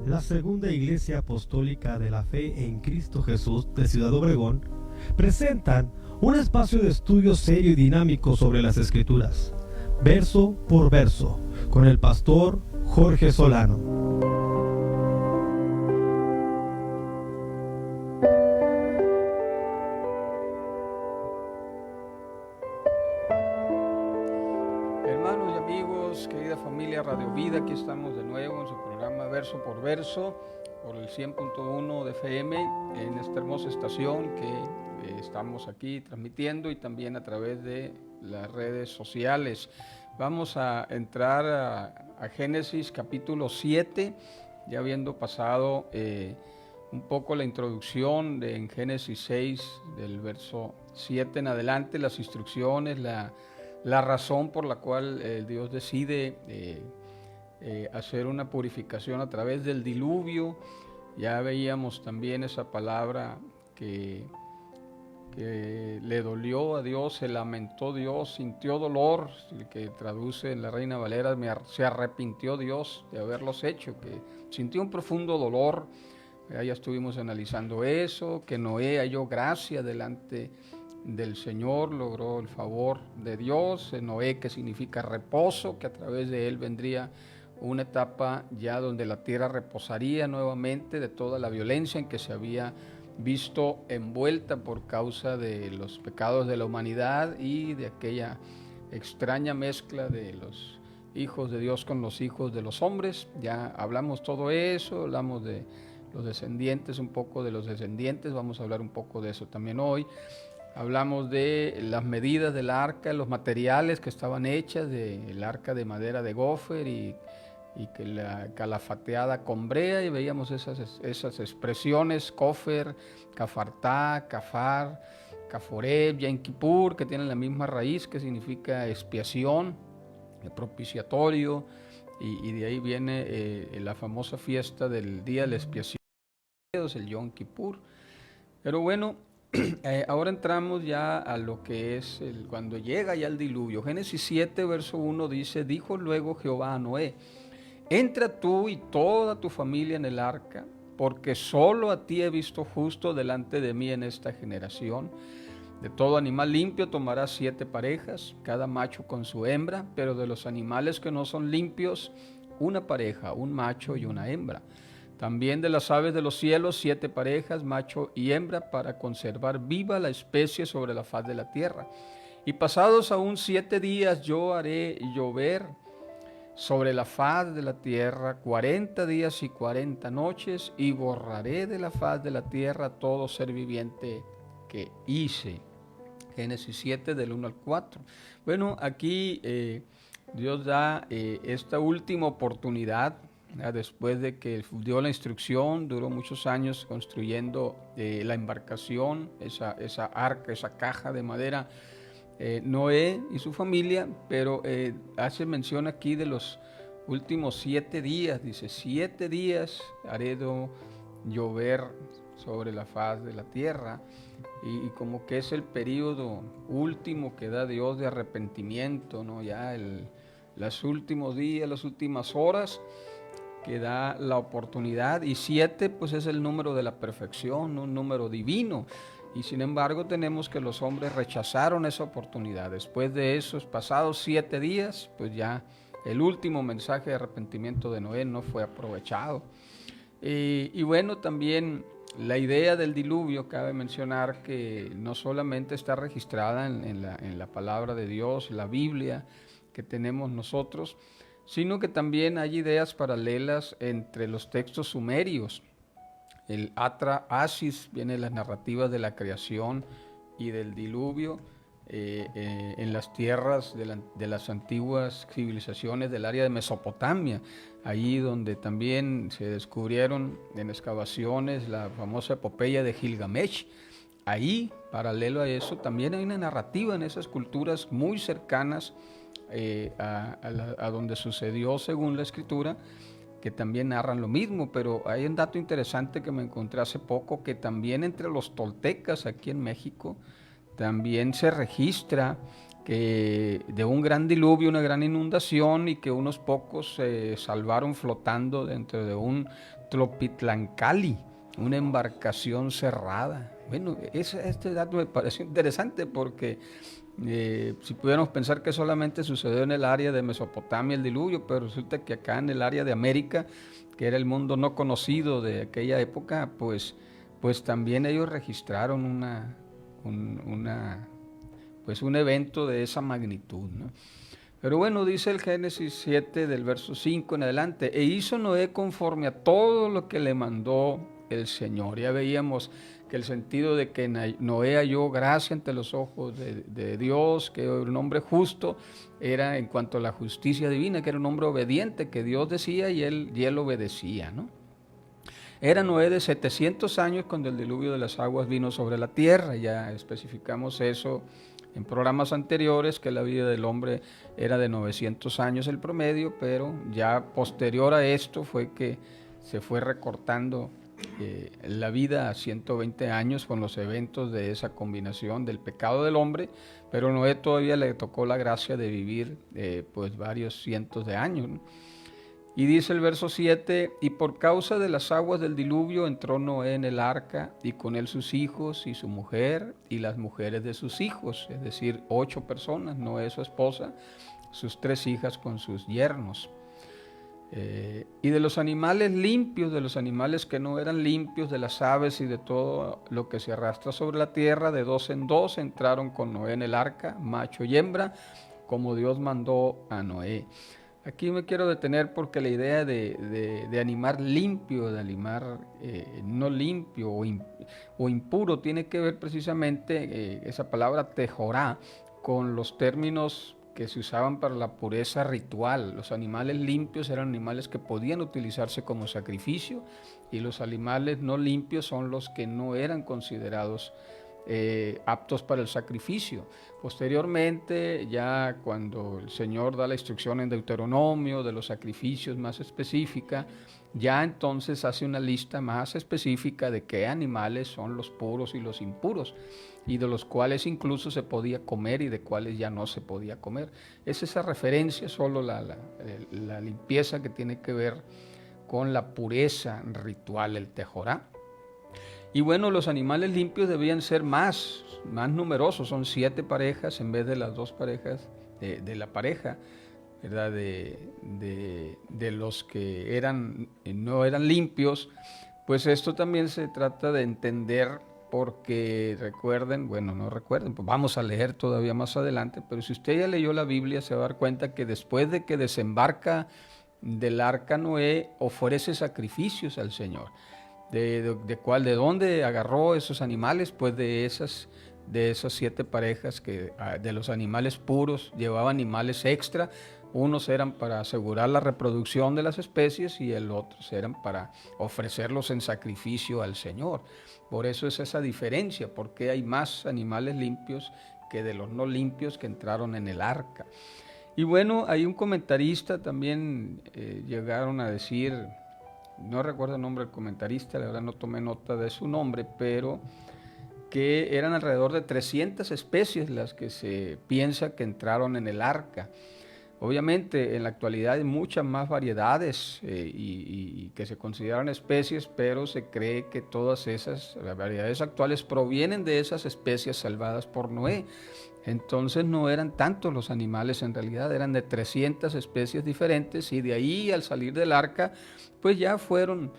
la Segunda Iglesia Apostólica de la Fe en Cristo Jesús de Ciudad Obregón presentan un espacio de estudio serio y dinámico sobre las Escrituras, verso por verso, con el pastor Jorge Solano. Hermanos y amigos, querida familia Radio Vida, aquí estamos de nuevo en su programa Verso por Verso por el 100.1 de FM en esta hermosa estación que estamos aquí transmitiendo y también a través de las redes sociales. Vamos a entrar a Génesis capítulo 7, ya habiendo pasado un poco la introducción en Génesis 6 del verso 7 en adelante, las instrucciones, la razón por la cual Dios decide hacer una purificación a través del diluvio. Ya veíamos también esa palabra que le dolió a Dios, se lamentó Dios, sintió dolor, que traduce en la Reina Valera, se arrepintió Dios de haberlos hecho, que sintió un profundo dolor. Ya estuvimos analizando eso, que Noé halló gracia delante del Señor, logró el favor de Dios. Noé, que significa reposo, que a través de él vendría una etapa ya donde la tierra reposaría nuevamente de toda la violencia en que se había visto envuelta por causa de los pecados de la humanidad y de aquella extraña mezcla de los hijos de Dios con los hijos de los hombres. Ya hablamos todo eso, hablamos de los descendientes, un poco de los descendientes, vamos a hablar un poco de eso también hoy. Hablamos de las medidas del arca, los materiales que estaban hechas del arca de madera de gofer y que la calafateada con brea, y veíamos esas expresiones, cofer, cafartá, cafar, caforeb, Yom Kippur, que tienen la misma raíz, que significa expiación, propiciatorio, y de ahí viene la famosa fiesta del día de la expiación, el Yom Kippur. Pero bueno, ahora entramos ya a lo que es cuando llega ya el diluvio. Génesis 7, verso 1 dice: dijo luego Jehová a Noé: entra tú y toda tu familia en el arca, porque solo a ti he visto justo delante de mí en esta generación. De todo animal limpio tomarás 7 parejas, cada macho con su hembra, pero de los animales que no son limpios, una pareja, un macho y una hembra. También de las aves de los cielos 7 parejas, macho y hembra, para conservar viva la especie sobre la faz de la tierra. Y pasados aún 7 días yo haré llover sobre la faz de la tierra 40 días y 40 noches, y borraré de la faz de la tierra todo ser viviente que hice. Génesis 7 del 1 al 4. Bueno, aquí Dios da esta última oportunidad, después de que dio la instrucción. Duró muchos años construyendo la embarcación, esa arca, esa caja de madera, Noé y su familia, pero hace mención aquí de los últimos 7 días. Dice: 7 días haré llover sobre la faz de la tierra, y como que es el periodo último que da Dios de arrepentimiento, ¿no? Ya los últimos días, las últimas horas que da la oportunidad, y 7 pues es el número de la perfección, un número divino. Y sin embargo tenemos que los hombres rechazaron esa oportunidad. Después de esos pasados 7 días, pues ya el último mensaje de arrepentimiento de Noé no fue aprovechado. Y bueno, también la idea del diluvio, cabe mencionar que no solamente está registrada en la palabra de Dios, la Biblia que tenemos nosotros, sino que también hay ideas paralelas entre los textos sumerios. El Atra Asis viene de las narrativas de la creación y del diluvio en las tierras de las antiguas civilizaciones del área de Mesopotamia, allí donde también se descubrieron en excavaciones la famosa epopeya de Gilgamesh. Ahí, paralelo a eso, también hay una narrativa en esas culturas muy cercanas a donde sucedió según la escritura, que también narran lo mismo. Pero hay un dato interesante que me encontré hace poco, que también entre los toltecas aquí en México también se registra que de un gran diluvio, una gran inundación, y que unos pocos se salvaron flotando dentro de un Tlohtitlancali, una embarcación cerrada. Bueno, este dato me pareció interesante porque si pudiéramos pensar que solamente sucedió en el área de Mesopotamia el diluvio, pero resulta que acá en el área de América, que era el mundo no conocido de aquella época, pues también ellos registraron un evento de esa magnitud, ¿no? Pero bueno, dice el Génesis 7 del verso 5 en adelante: e hizo Noé conforme a todo lo que le mandó el Señor. Ya veíamos que el sentido de que Noé halló gracia ante los ojos de Dios, que era un hombre justo, era en cuanto a la justicia divina, que era un hombre obediente, que Dios decía y él obedecía, ¿no? Era Noé de 700 años cuando el diluvio de las aguas vino sobre la tierra. Ya especificamos eso en programas anteriores, que la vida del hombre era de 900 años el promedio, pero ya posterior a esto fue que se fue recortando la vida a 120 años con los eventos de esa combinación del pecado del hombre, pero Noé todavía le tocó la gracia de vivir pues varios cientos de años, ¿no? Y dice el verso 7: y por causa de las aguas del diluvio entró Noé en el arca, y con él sus hijos y su mujer y las mujeres de sus hijos, es decir, 8 personas, Noé su esposa, sus 3 hijas con sus yernos. Y de los animales limpios, de los animales que no eran limpios, de las aves y de todo lo que se arrastra sobre la tierra, de 2 en 2 entraron con Noé en el arca, macho y hembra, como Dios mandó a Noé. Aquí me quiero detener porque la idea de animar limpio, de animar no limpio o impuro, tiene que ver precisamente esa palabra tejorá con los términos que se usaban para la pureza ritual. Los animales limpios eran animales que podían utilizarse como sacrificio, y los animales no limpios son los que no eran considerados aptos para el sacrificio. Posteriormente, ya cuando el Señor da la instrucción en Deuteronomio de los sacrificios más específica, ya entonces hace una lista más específica de qué animales son los puros y los impuros, y de los cuales incluso se podía comer y de cuáles ya no se podía comer. Es esa referencia, solo la limpieza que tiene que ver con la pureza ritual, el tejorá. Y bueno, los animales limpios debían ser más numerosos, son 7 parejas en vez de las 2 parejas de la pareja, ¿verdad? De los que no eran limpios. Pues esto también se trata de entender, porque recuerden, bueno, no recuerden, pues vamos a leer todavía más adelante, pero si usted ya leyó la Biblia se va a dar cuenta que después de que desembarca del arca Noé, ofrece sacrificios al Señor. ¿De dónde agarró esos animales? Pues de esas 7 parejas que de los animales puros llevaban animales extra. Unos eran para asegurar la reproducción de las especies y el otros eran para ofrecerlos en sacrificio al Señor. Por eso es esa diferencia, porque hay más animales limpios que de los no limpios que entraron en el arca. Y bueno, hay un comentarista también, llegaron a decir, no recuerdo el nombre del comentarista, la verdad no tomé nota de su nombre, pero que eran alrededor de 300 especies las que se piensa que entraron en el arca. Obviamente en la actualidad hay muchas más variedades y que se consideran especies, pero se cree que todas esas variedades actuales provienen de esas especies salvadas por Noé. Entonces no eran tantos los animales, en realidad eran de 300 especies diferentes, y de ahí al salir del arca pues ya fueron,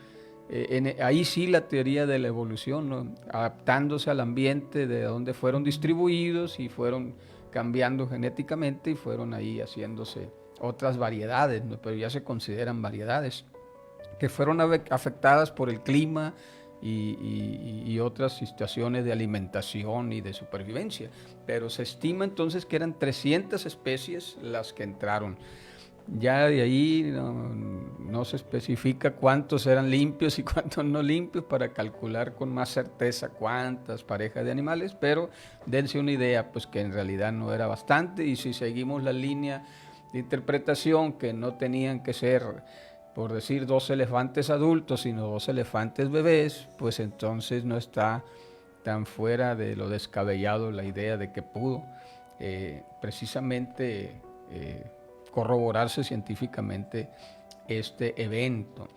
ahí sí la teoría de la evolución, ¿no? Adaptándose al ambiente de donde fueron distribuidos y fueron cambiando genéticamente y fueron ahí haciéndose otras variedades, ¿no? Pero ya se consideran variedades que fueron afectadas por el clima y otras situaciones de alimentación y de supervivencia, pero se estima entonces que eran 300 especies las que entraron. Ya de ahí no se especifica cuántos eran limpios y cuántos no limpios para calcular con más certeza cuántas parejas de animales, pero dense una idea, pues que en realidad no era bastante, y si seguimos la línea de interpretación que no tenían que ser, por decir, 2 elefantes adultos, sino 2 elefantes bebés, pues entonces no está tan fuera de lo descabellado la idea de que pudo precisamente corroborarse científicamente este evento.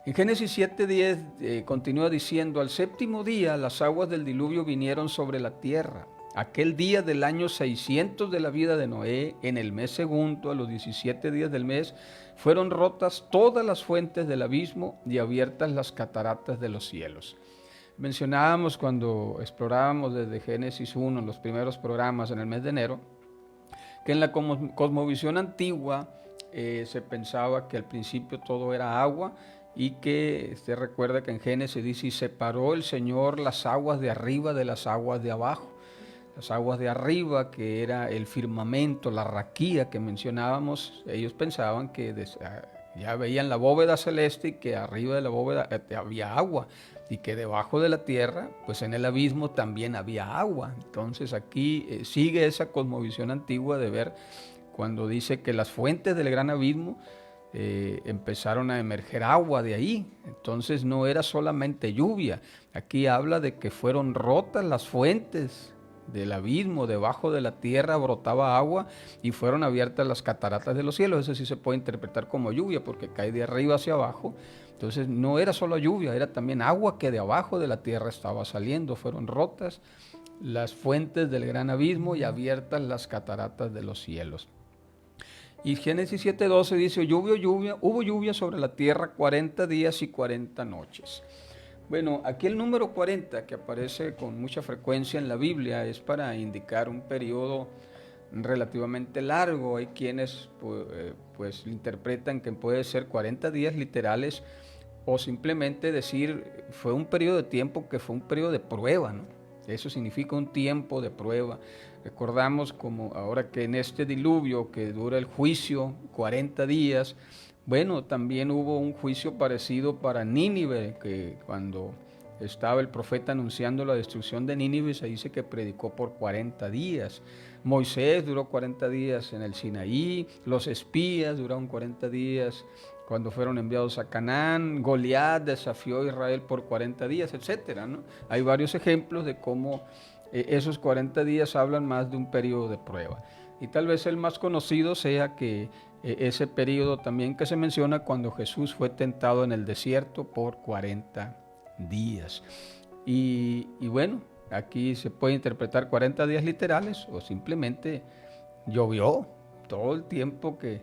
En Génesis 7:10 continúa diciendo: al séptimo día las aguas del diluvio vinieron sobre la tierra. Aquel día del año 600 de la vida de Noé, en el mes segundo, a los 17 días del mes, fueron rotas todas las fuentes del abismo y abiertas las cataratas de los cielos. Mencionábamos cuando explorábamos desde Génesis 1, los primeros programas en el mes de enero, que en la cosmovisión antigua se pensaba que al principio todo era agua, y que usted recuerda que en Génesis dice: y separó el Señor las aguas de arriba de las aguas de abajo. Las aguas de arriba, que era el firmamento, la raquía que mencionábamos, ellos pensaban que ya veían la bóveda celeste y que arriba de la bóveda había agua, y que debajo de la tierra, pues en el abismo también había agua. Entonces aquí sigue esa cosmovisión antigua de ver cuando dice que las fuentes del gran abismo empezaron a emerger agua de ahí. Entonces no era solamente lluvia, aquí habla de que fueron rotas las fuentes del abismo, debajo de la tierra brotaba agua y fueron abiertas las cataratas de los cielos. Eso sí se puede interpretar como lluvia porque cae de arriba hacia abajo. Entonces no era solo lluvia, era también agua que de abajo de la tierra estaba saliendo. Fueron rotas las fuentes del gran abismo y abiertas las cataratas de los cielos. Y Génesis 7:12 dice: hubo lluvia sobre la tierra 40 días y 40 noches. Bueno, aquí el número 40, que aparece con mucha frecuencia en la Biblia, es para indicar un periodo relativamente largo. Hay quienes pues interpretan que puede ser 40 días literales, o simplemente decir fue un periodo de tiempo que fue un periodo de prueba, ¿no? Eso significa un tiempo de prueba. Recordamos como ahora que en este diluvio que dura el juicio 40 días, bueno, también hubo un juicio parecido para Nínive, que cuando estaba el profeta anunciando la destrucción de Nínive, se dice que predicó por 40 días. Moisés duró 40 días en el Sinaí, los espías duraron 40 días cuando fueron enviados a Canaán, Goliat desafió a Israel por 40 días, etcétera, ¿no? Hay varios ejemplos de cómo esos 40 días hablan más de un periodo de prueba. Y tal vez el más conocido sea que ese periodo también que se menciona cuando Jesús fue tentado en el desierto por 40 días. Y bueno, aquí se puede interpretar 40 días literales o simplemente llovió todo el tiempo que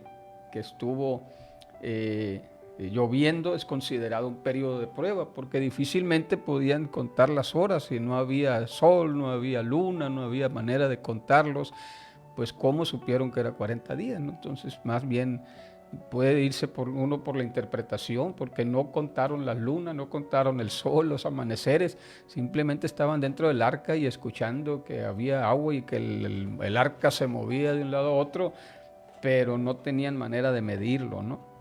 estuvo lloviendo. Es considerado un periodo de prueba porque difícilmente podían contar las horas si no había sol, no había luna, no había manera de contarlos. Pues cómo supieron que era 40 días, ¿no? Entonces más bien puede irse uno por la interpretación, porque no contaron las lunas, no contaron el sol, los amaneceres, simplemente estaban dentro del arca y escuchando que había agua y que el arca se movía de un lado a otro, pero no tenían manera de medirlo, ¿no?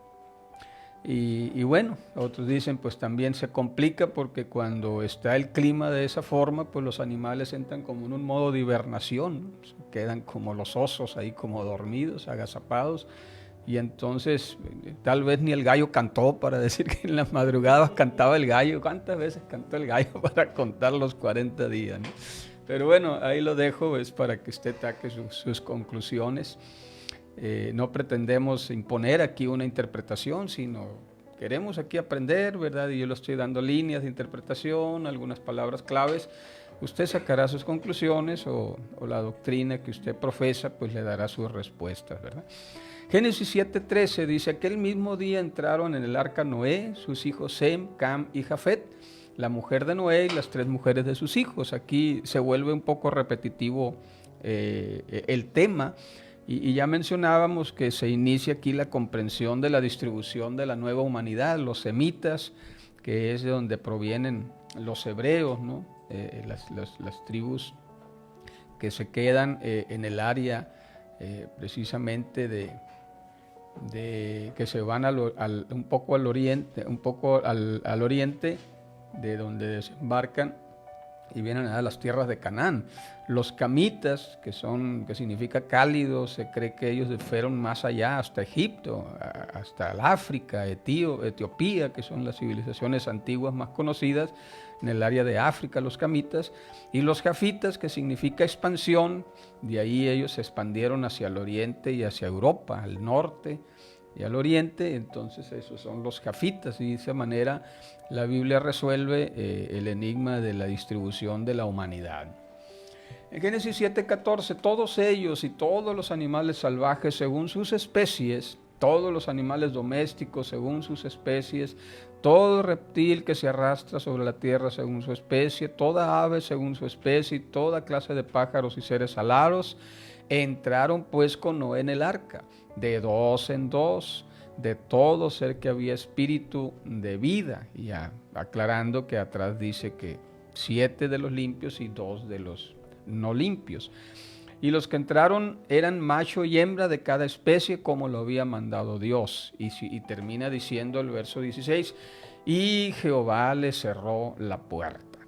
Y bueno, otros dicen pues también se complica porque cuando está el clima de esa forma, pues los animales entran como en un modo de hibernación, ¿no? Quedan como los osos ahí como dormidos, agazapados, y entonces tal vez ni el gallo cantó para decir que en las madrugadas cantaba el gallo. ¿Cuántas veces cantó el gallo para contar los 40 días, ¿no? Pero bueno, ahí lo dejo, es para que usted saque sus conclusiones. No pretendemos imponer aquí una interpretación, sino queremos aquí aprender, ¿verdad? Y yo le estoy dando líneas de interpretación, algunas palabras claves. Usted sacará sus conclusiones o la doctrina que usted profesa, pues le dará sus respuestas, ¿verdad? Génesis 7:13 dice: aquel mismo día entraron en el arca Noé, sus hijos Sem, Cam y Jafet, la mujer de Noé y las 3 mujeres de sus hijos. Aquí se vuelve un poco repetitivo el tema. Y ya mencionábamos que se inicia aquí la comprensión de la distribución de la nueva humanidad, los semitas, que es de donde provienen los hebreos, ¿no? Las tribus que se quedan en el área precisamente de que se van un poco al oriente, de donde desembarcan y vienen a las tierras de Canaán. Los camitas, que significa cálido, se cree que ellos fueron más allá, hasta Egipto, hasta el África, Etiopía, que son las civilizaciones antiguas más conocidas en el área de África, los camitas, y los jafitas, que significa expansión. De ahí ellos se expandieron hacia el oriente y hacia Europa, al norte y al oriente. Entonces esos son los jafitas, y de esa manera la Biblia resuelve el enigma de la distribución de la humanidad. En Génesis 7:14, todos ellos y todos los animales salvajes según sus especies, todos los animales domésticos según sus especies, todo reptil que se arrastra sobre la tierra según su especie, toda ave según su especie, y toda clase de pájaros y seres alados, entraron pues con Noé en el arca, de 2 en 2, de todo ser que había espíritu de vida, y aclarando que atrás dice que 7 de los limpios y 2 de los no limpios. Y los que entraron eran macho y hembra de cada especie, como lo había mandado Dios. Y termina diciendo el verso 16, y Jehová le cerró la puerta.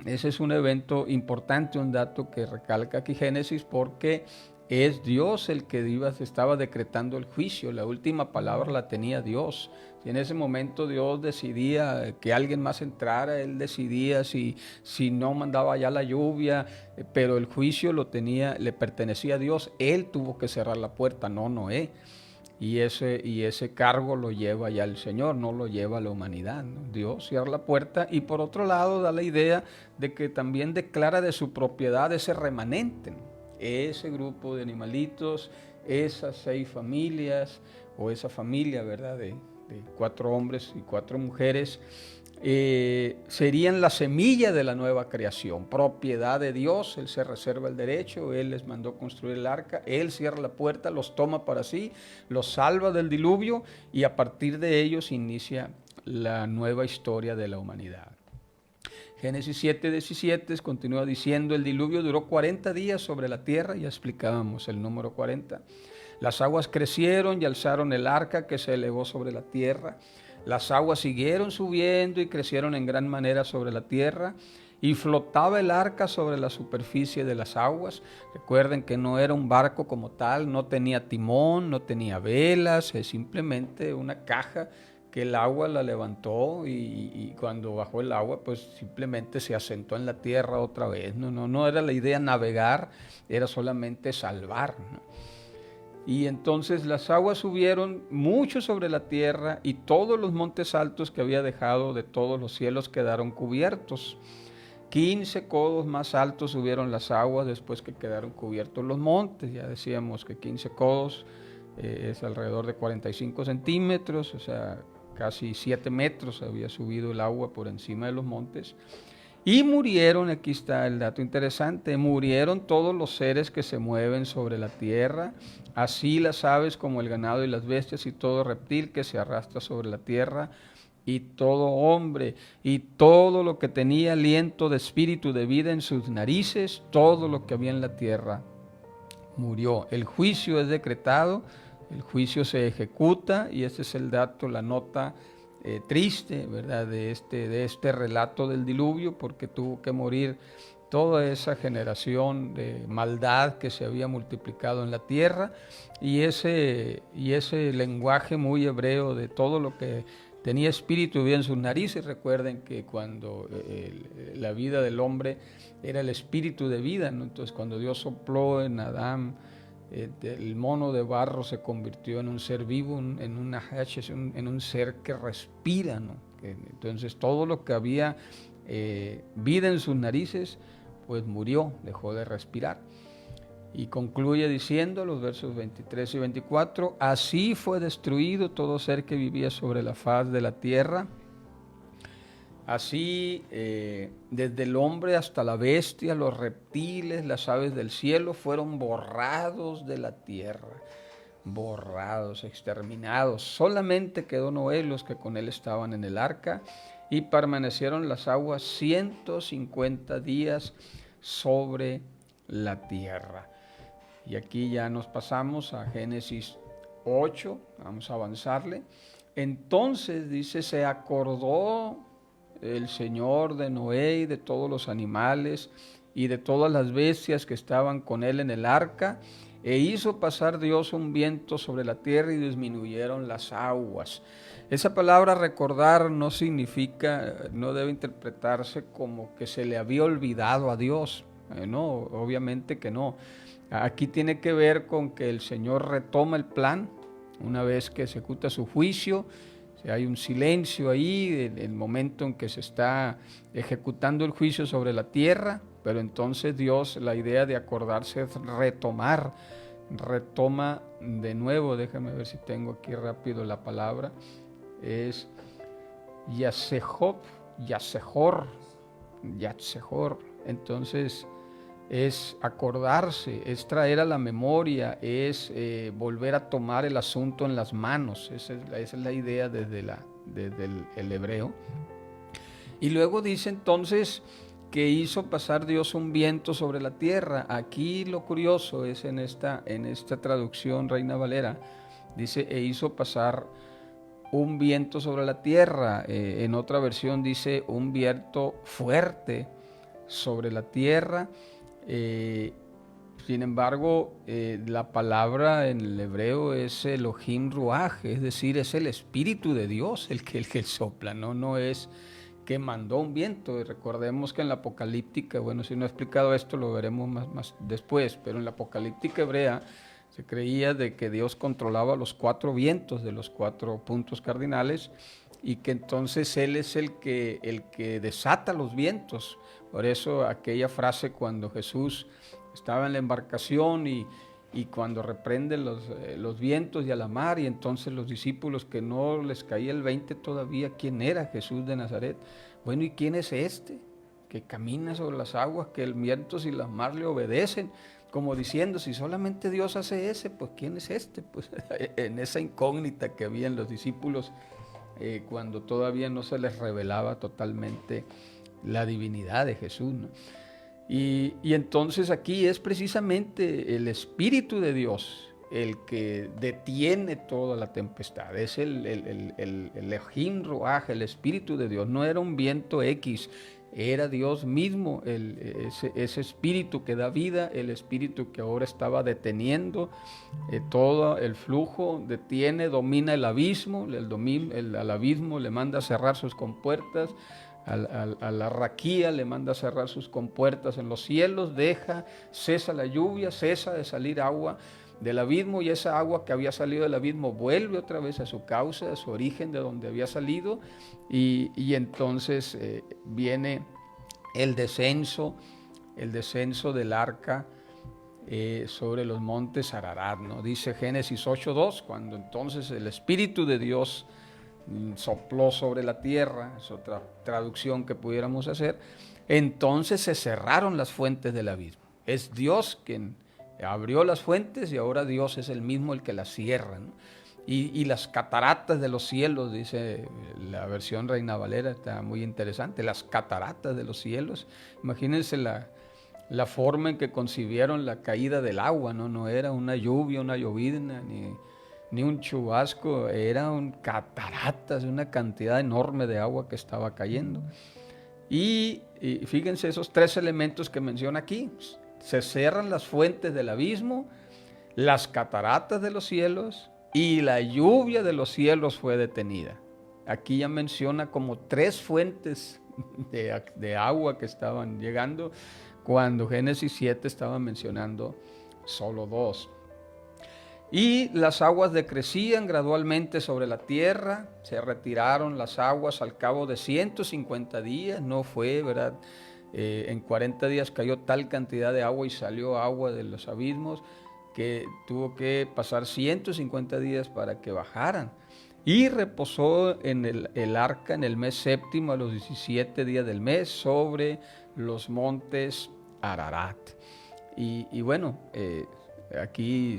Ese es un evento importante, un dato que recalca aquí Génesis, porque es Dios el que estaba decretando el juicio. La última palabra la tenía Dios. Si en ese momento Dios decidía que alguien más entrara, Él decidía si no mandaba ya la lluvia, pero el juicio le pertenecía a Dios. Él tuvo que cerrar la puerta, no Noé. Y ese cargo lo lleva ya el Señor, no lo lleva la humanidad, ¿no? Dios cierra la puerta, y por otro lado da la idea de que también declara de su propiedad ese remanente, ¿no? Ese grupo de animalitos, esas 6 familias, o esa familia, ¿verdad?, de 4 hombres y 4 mujeres, serían la semilla de la nueva creación, propiedad de Dios. Él se reserva el derecho, Él les mandó construir el arca, Él cierra la puerta, los toma para sí, los salva del diluvio, y a partir de ellos inicia la nueva historia de la humanidad. Génesis 7:17 continúa diciendo, el diluvio duró 40 días sobre la tierra, ya explicábamos el número 40. Las aguas crecieron y alzaron el arca que se elevó sobre la tierra. Las aguas siguieron subiendo y crecieron en gran manera sobre la tierra, y flotaba el arca sobre la superficie de las aguas. Recuerden que no era un barco como tal, no tenía timón, no tenía velas, es simplemente una caja que el agua la levantó, y cuando bajó el agua, pues simplemente se asentó en la tierra otra vez. No era la idea navegar, era solamente salvar, ¿no? Y entonces las aguas subieron mucho sobre la tierra, y todos los montes altos que había dejado de todos los cielos quedaron cubiertos. 15 codos más altos subieron las aguas después que quedaron cubiertos los montes. Ya decíamos que 15 codos es alrededor de 45 centímetros, o sea, casi 7 metros había subido el agua por encima de los montes. Y murieron, aquí está el dato interesante, murieron todos los seres que se mueven sobre la tierra, así las aves como el ganado y las bestias, y todo reptil que se arrastra sobre la tierra, y todo hombre, y todo lo que tenía aliento de espíritu de vida en sus narices, todo lo que había en la tierra murió. El juicio es decretado, el juicio se ejecuta, y este es el dato, la nota triste, ¿verdad?, de este relato del diluvio, porque tuvo que morir toda esa generación de maldad que se había multiplicado en la tierra, y ese lenguaje muy hebreo de todo lo que tenía espíritu y vida en sus narices. Recuerden que cuando la vida del hombre era el espíritu de vida, ¿no? Entonces cuando Dios sopló en Adán, el mono de barro se convirtió en un ser vivo, en un ser que respira, ¿no? Entonces todo lo que había vida en sus narices, pues murió, dejó de respirar. Y concluye diciendo los versos 23 y 24, así fue destruido todo ser que vivía sobre la faz de la tierra. Así, desde el hombre hasta la bestia, los reptiles, las aves del cielo, fueron borrados de la tierra, borrados, exterminados. Solamente quedó Noé y los que con él estaban en el arca, y permanecieron las aguas 150 días sobre la tierra. Y aquí ya nos pasamos a Génesis 8, vamos a avanzarle. Entonces dice, se acordó el Señor de Noé y de todos los animales y de todas las bestias que estaban con él en el arca, e hizo pasar Dios un viento sobre la tierra y disminuyeron las aguas. Esa palabra recordar no significa, no debe interpretarse como que se le había olvidado a Dios. No, obviamente que no. Aquí tiene que ver con que el Señor retoma el plan una vez que ejecuta su juicio. Hay un silencio ahí en el momento en que se está ejecutando el juicio sobre la tierra, pero entonces Dios, la idea de acordarse es retoma de nuevo. Déjame ver si tengo aquí rápido la palabra. Es Yatzehor. Entonces es acordarse, es traer a la memoria, es volver a tomar el asunto en las manos. Esa es la idea desde el hebreo. Y luego dice entonces que hizo pasar Dios un viento sobre la tierra. Aquí lo curioso es en esta traducción Reina Valera, dice, e hizo pasar un viento sobre la tierra. En otra versión dice un viento fuerte sobre la tierra. Sin embargo, la palabra en el hebreo es Elohim Ruach, es decir, es el Espíritu de Dios el que sopla, no es que mandó un viento. Y recordemos que en la apocalíptica, bueno, si no he explicado esto lo veremos más después, pero en la apocalíptica hebrea se creía de que Dios controlaba los 4 vientos de los 4 puntos cardinales y que entonces Él es el que desata los vientos. Por eso aquella frase cuando Jesús estaba en la embarcación y cuando reprende los vientos y a la mar, y entonces los discípulos que no les caía el 20 todavía, ¿quién era Jesús de Nazaret? Bueno, ¿y quién es este que camina sobre las aguas, que el viento y la mar le obedecen? Como diciendo, si solamente Dios hace ese, pues ¿quién es este? Pues en esa incógnita que había en los discípulos cuando todavía no se les revelaba totalmente la divinidad de Jesús, ¿no? Y entonces aquí es precisamente el Espíritu de Dios el que detiene toda la tempestad. Es el Elohim Ruach, el Espíritu de Dios. No era un viento X, era Dios mismo, ese Espíritu que da vida, el Espíritu que ahora estaba deteniendo todo el flujo, domina el abismo, al abismo le manda a cerrar sus compuertas, a la raquía le manda a cerrar sus compuertas en los cielos, cesa la lluvia, cesa de salir agua del abismo, y esa agua que había salido del abismo vuelve otra vez a su causa, a su origen de donde había salido, y entonces viene el descenso del arca sobre los montes Ararat, ¿no? Dice Génesis 8:2, cuando entonces el Espíritu de Dios sopló sobre la tierra, es otra traducción que pudiéramos hacer, entonces se cerraron las fuentes del abismo. Es Dios quien abrió las fuentes y ahora Dios es el mismo el que las cierra, ¿no? Y las cataratas de los cielos, dice la versión Reina Valera, está muy interesante, las cataratas de los cielos. Imagínense la forma en que concibieron la caída del agua, no era una lluvia, una llovizna, ni un chubasco, eran cataratas, una cantidad enorme de agua que estaba cayendo. Y fíjense esos 3 elementos que menciona aquí: se cierran las fuentes del abismo, las cataratas de los cielos y la lluvia de los cielos fue detenida. Aquí ya menciona como 3 fuentes de agua que estaban llegando, cuando Génesis 7 estaba mencionando solo 2. Y las aguas decrecían gradualmente sobre la tierra, se retiraron las aguas al cabo de 150 días, no fue, ¿verdad? En 40 días cayó tal cantidad de agua y salió agua de los abismos que tuvo que pasar 150 días para que bajaran. Y reposó en el arca en el mes séptimo a los 17 días del mes sobre los montes Ararat. Y bueno, aquí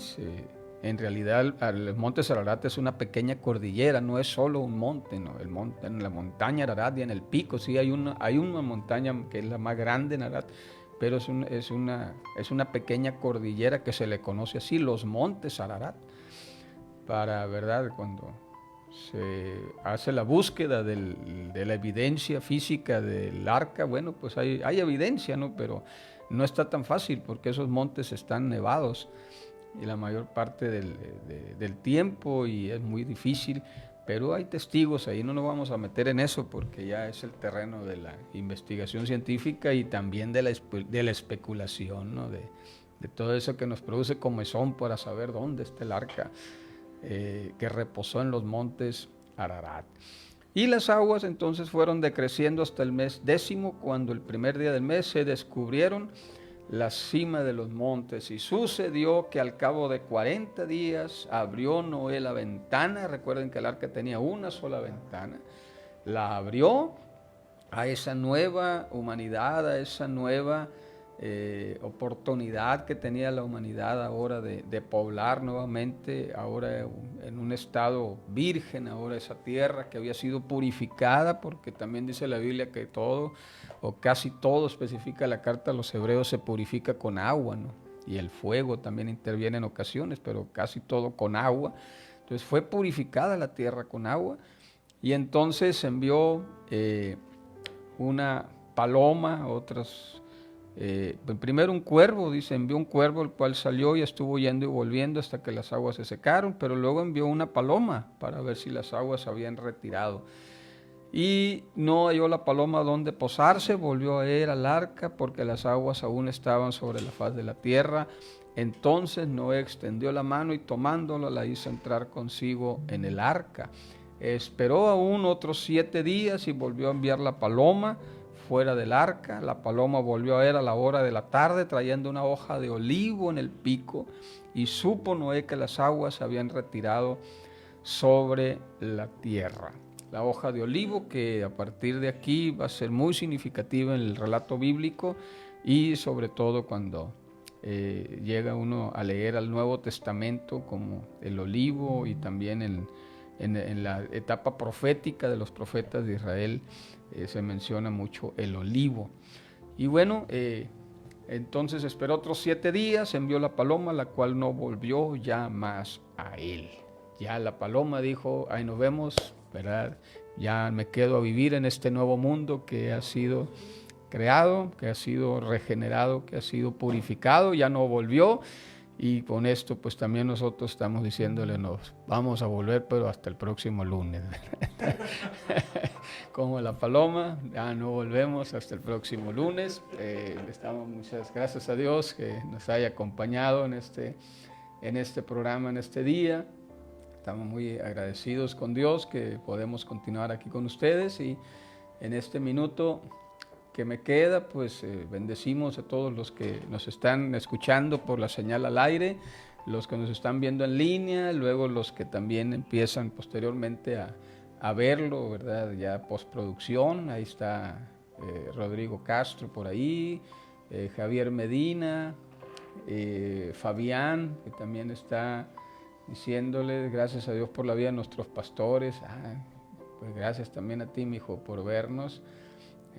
en realidad el monte Ararat es una pequeña cordillera, no es solo un monte, ¿no? En la montaña Ararat y en el pico sí hay una montaña que es la más grande en Ararat, pero es una pequeña cordillera que se le conoce así, los montes Ararat, para, ¿verdad?, cuando se hace la búsqueda de la evidencia física del arca. Bueno, pues hay evidencia, ¿no? Pero no está tan fácil porque esos montes están nevados y la mayor parte del tiempo, y es muy difícil, pero hay testigos ahí. No nos vamos a meter en eso porque ya es el terreno de la investigación científica y también de la especulación, ¿no? De todo eso que nos produce comezón para saber dónde está el arca que reposó en los montes Ararat. Y las aguas entonces fueron decreciendo hasta el mes 10, cuando el primer día del mes se descubrieron la cima de los montes. Y sucedió que al cabo de 40 días abrió Noé la ventana. Recuerden que el arca tenía una sola ventana. La abrió a esa nueva humanidad, a esa nueva oportunidad que tenía la humanidad ahora de poblar nuevamente, ahora en un estado virgen, ahora esa tierra que había sido purificada, porque también dice la Biblia que todo, o casi todo, especifica la carta a los hebreos, se purifica con agua, ¿no? Y el fuego también interviene en ocasiones, pero casi todo con agua. Entonces fue purificada la tierra con agua, y entonces envió una paloma, primero un cuervo, dice, envió un cuervo, el cual salió y estuvo yendo y volviendo hasta que las aguas se secaron, pero luego envió una paloma para ver si las aguas se habían retirado. Y no halló la paloma donde posarse, volvió a ir al arca porque las aguas aún estaban sobre la faz de la tierra. Entonces Noé extendió la mano y tomándola la hizo entrar consigo en el arca. Esperó aún otros 7 días y volvió a enviar la paloma fuera del arca. La paloma volvió a él a la hora de la tarde, trayendo una hoja de olivo en el pico, y supo Noé que las aguas se habían retirado sobre la tierra. La hoja de olivo, que a partir de aquí va a ser muy significativa en el relato bíblico, y sobre todo cuando llega uno a leer al Nuevo Testamento, como el olivo, y también en la etapa profética de los profetas de Israel, se menciona mucho el olivo. Y bueno, entonces esperó otros 7 días, envió la paloma, la cual no volvió ya más a él. Ya la paloma dijo, ahí nos vemos, ¿verdad? Ya me quedo a vivir en este nuevo mundo que ha sido creado, que ha sido regenerado, que ha sido purificado, ya no volvió. Y con esto pues también nosotros estamos diciéndole, nos vamos a volver, pero hasta el próximo lunes. Como la paloma, ya no volvemos hasta el próximo lunes. Muchas gracias a Dios que nos haya acompañado en este programa, en este día. Estamos muy agradecidos con Dios que podemos continuar aquí con ustedes, y en este minuto que me queda, pues bendecimos a todos los que nos están escuchando por la señal al aire, los que nos están viendo en línea, luego los que también empiezan posteriormente a verlo, ¿verdad? Ya postproducción. Ahí está Rodrigo Castro por ahí, Javier Medina, Fabián, que también está diciéndole gracias a Dios por la vida de nuestros pastores. Pues gracias también a ti, mi hijo, por vernos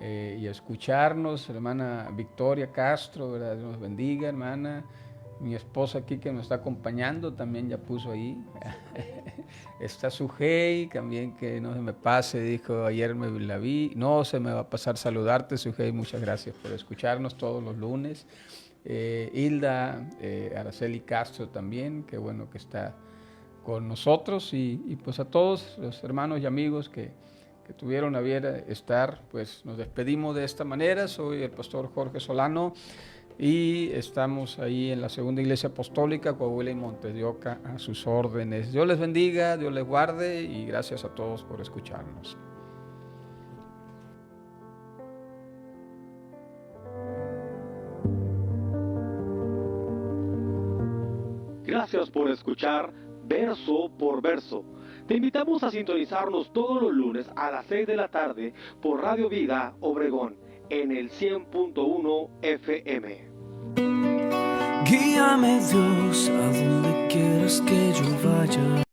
y escucharnos. Hermana Victoria Castro, ¿verdad? Dios nos bendiga, hermana. Mi esposa aquí que nos está acompañando también ya puso ahí. Está Sujei también, que no se me pase, dijo, ayer la vi. No se me va a pasar saludarte, Sujei, muchas gracias por escucharnos todos los lunes. Hilda Araceli Castro también, qué bueno que está con nosotros, y pues a todos los hermanos y amigos que tuvieron a bien estar, pues nos despedimos de esta manera. Soy el pastor Jorge Solano y estamos ahí en la Segunda Iglesia Apostólica, Coahuila y Montes de Oca, a sus órdenes. Dios les bendiga, Dios les guarde, y gracias a todos por escucharnos. Gracias por escuchar Verso por Verso. Te invitamos a sintonizarnos todos los lunes a las 6 de la tarde por Radio Vida Obregón en el 100.1 FM. Guíame, Dios, a donde quieras que yo vaya.